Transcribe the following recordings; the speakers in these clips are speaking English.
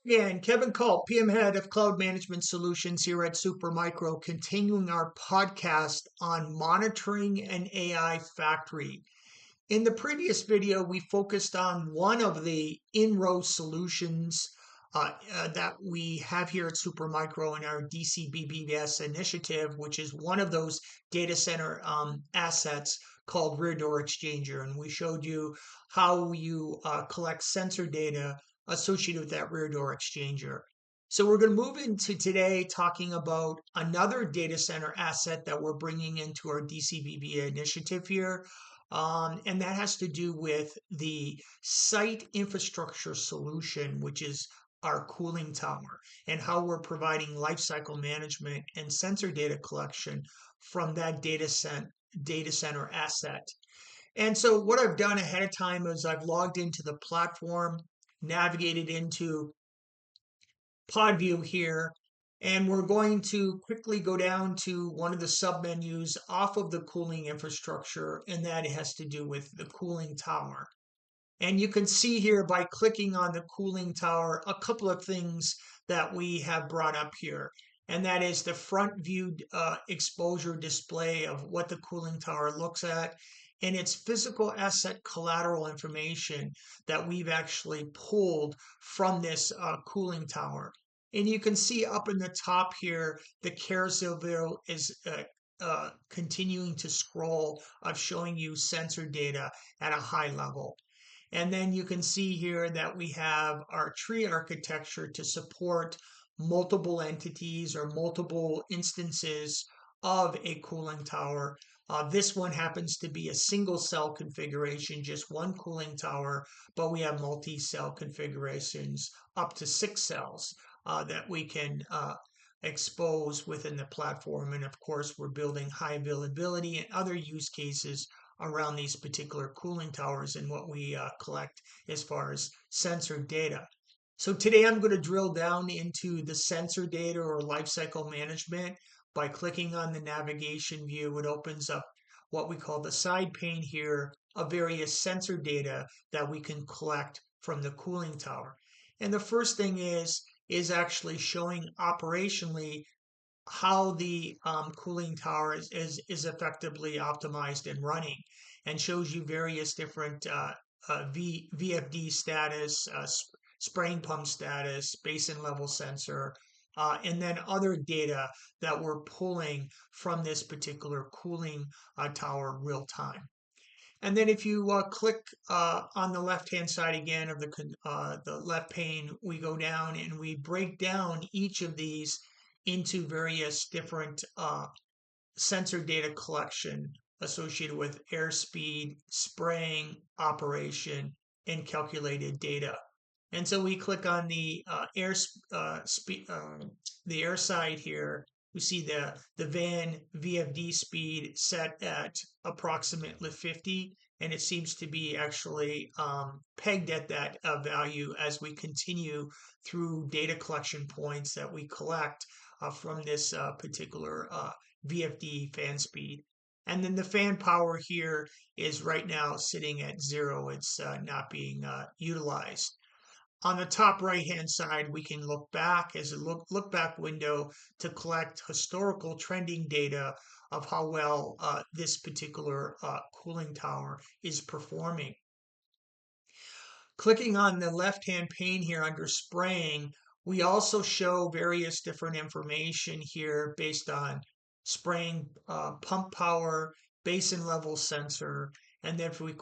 Again, Kevin Culp, PM Head of Cloud Management Solutions here at Supermicro, continuing our podcast on monitoring an AI factory. In the previous video, we focused on one of the in-row solutions that we have here at Supermicro in our DCBBS initiative, which is one of those data center assets called Rear Door Exchanger. And we showed you how you collect sensor data associated with that rear door exchanger. So we're going to move into today talking about another data center asset that we're bringing into our DCBBS initiative here. And that has to do with the site infrastructure solution, which is our cooling tower, and how we're providing lifecycle management and sensor data collection from that data center asset. And so what I've done ahead of time is I've logged into the platform, navigated into pod view here, and we're going to quickly go down to one of the submenus off of the cooling infrastructure, and that has to do with the cooling tower. And you can see here by clicking on the cooling tower a couple of things that we have brought up here. And that is the front view exposure display of what the cooling tower looks at, and its physical asset collateral information that we've actually pulled from this cooling tower. And you can see up in the top here, the carousel wheel is continuing to scroll of showing you sensor data at a high level. And then you can see here that we have our tree architecture to support multiple entities or multiple instances of a cooling tower. This one happens to be a single cell configuration, just one cooling tower, but we have multi-cell configurations up to 6 cells that we can expose within the platform. And of course, we're building high availability and other use cases around these particular cooling towers and what we collect as far as sensor data. So today I'm going to drill down into the sensor data or lifecycle management. By clicking on the navigation view, it opens up what we call the side pane here of various sensor data that we can collect from the cooling tower. And the first thing is actually showing operationally how the cooling tower is effectively optimized and running, and shows you various different VFD status, spraying pump status, basin level sensor, and then other data that we're pulling from this particular cooling tower real time. And then if you click on the left-hand side again of the left pane, we go down and we break down each of these into various different sensor data collection associated with airspeed, spraying, operation, and calculated data. And so we click on the the air side here. We see the van VFD speed set at approximately 50, and it seems to be actually pegged at that value as we continue through data collection points that we collect from this particular VFD fan speed. And then the fan power here is right now sitting at 0. It's not being utilized. On the top right-hand side, we can look back as a look back window to collect historical trending data of how well this particular cooling tower is performing. Clicking on the left-hand pane here under spraying, we also show various different information here based on spraying pump power, basin level sensor, and then if we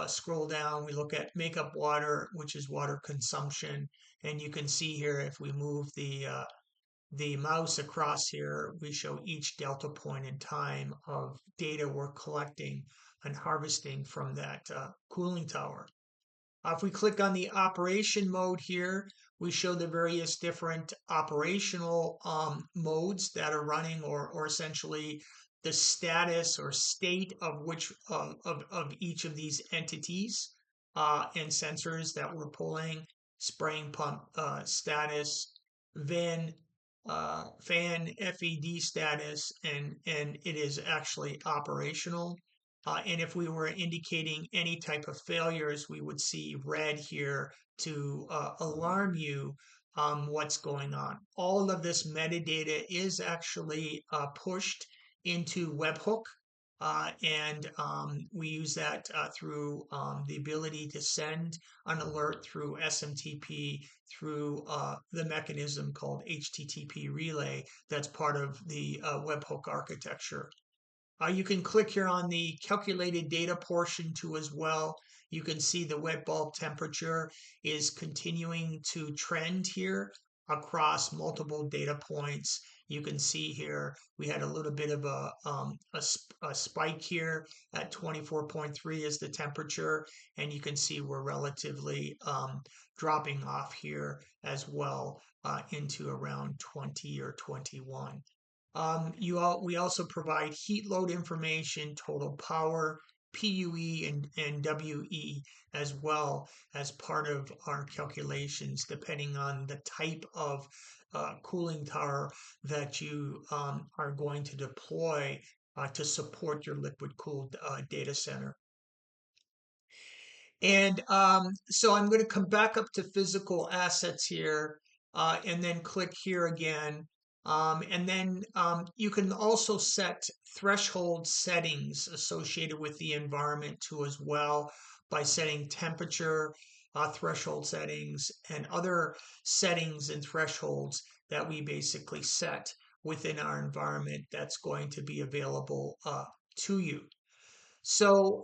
scroll down, we look at makeup water, which is water consumption. And you can see here, if we move the mouse across here, we show each delta point in time of data we're collecting and harvesting from that cooling tower. If we click on the operation mode here, we show the various different operational modes that are running, or essentially the status or state of which of each of these entities and sensors that we're pulling: spraying pump status, fan FED status, and it is actually operational. And if we were indicating any type of failures, we would see red here alarm you what's going on. All of this metadata is actually pushed into webhook. And we use that through the ability to send an alert through SMTP through the mechanism called HTTP relay that's part of the webhook architecture. You can click here on the calculated data portion too as well. You can see the wet bulb temperature is continuing to trend here across multiple data points. You can see here we had a little bit of a spike here at 24.3 is the temperature, and you can see we're relatively dropping off here as well into around 20 or 21. We also provide heat load information, total power, PUE, and WE as well as part of our calculations, depending on the type of cooling tower that you are going to deploy to support your liquid cooled data center. And so I'm going to come back up to physical assets here and then click here again. And then you can also set threshold settings associated with the environment too as well by setting temperature, threshold settings, and other settings and thresholds that we basically set within our environment that's going to be available to you. So,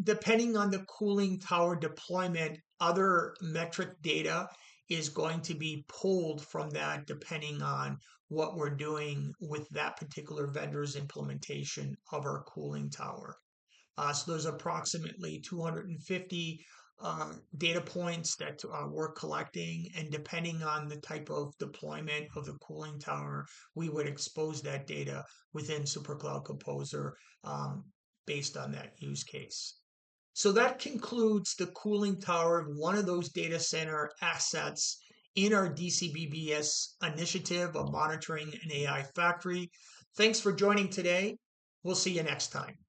depending on the cooling tower deployment, other metric data is going to be pulled from that depending on what we're doing with that particular vendor's implementation of our cooling tower. So there's approximately 250 data points that we're collecting, and depending on the type of deployment of the cooling tower, we would expose that data within SuperCloud Composer based on that use case. So that concludes the cooling tower of one of those data center assets in our DCBBS initiative of monitoring an AI factory. Thanks for joining today. We'll see you next time.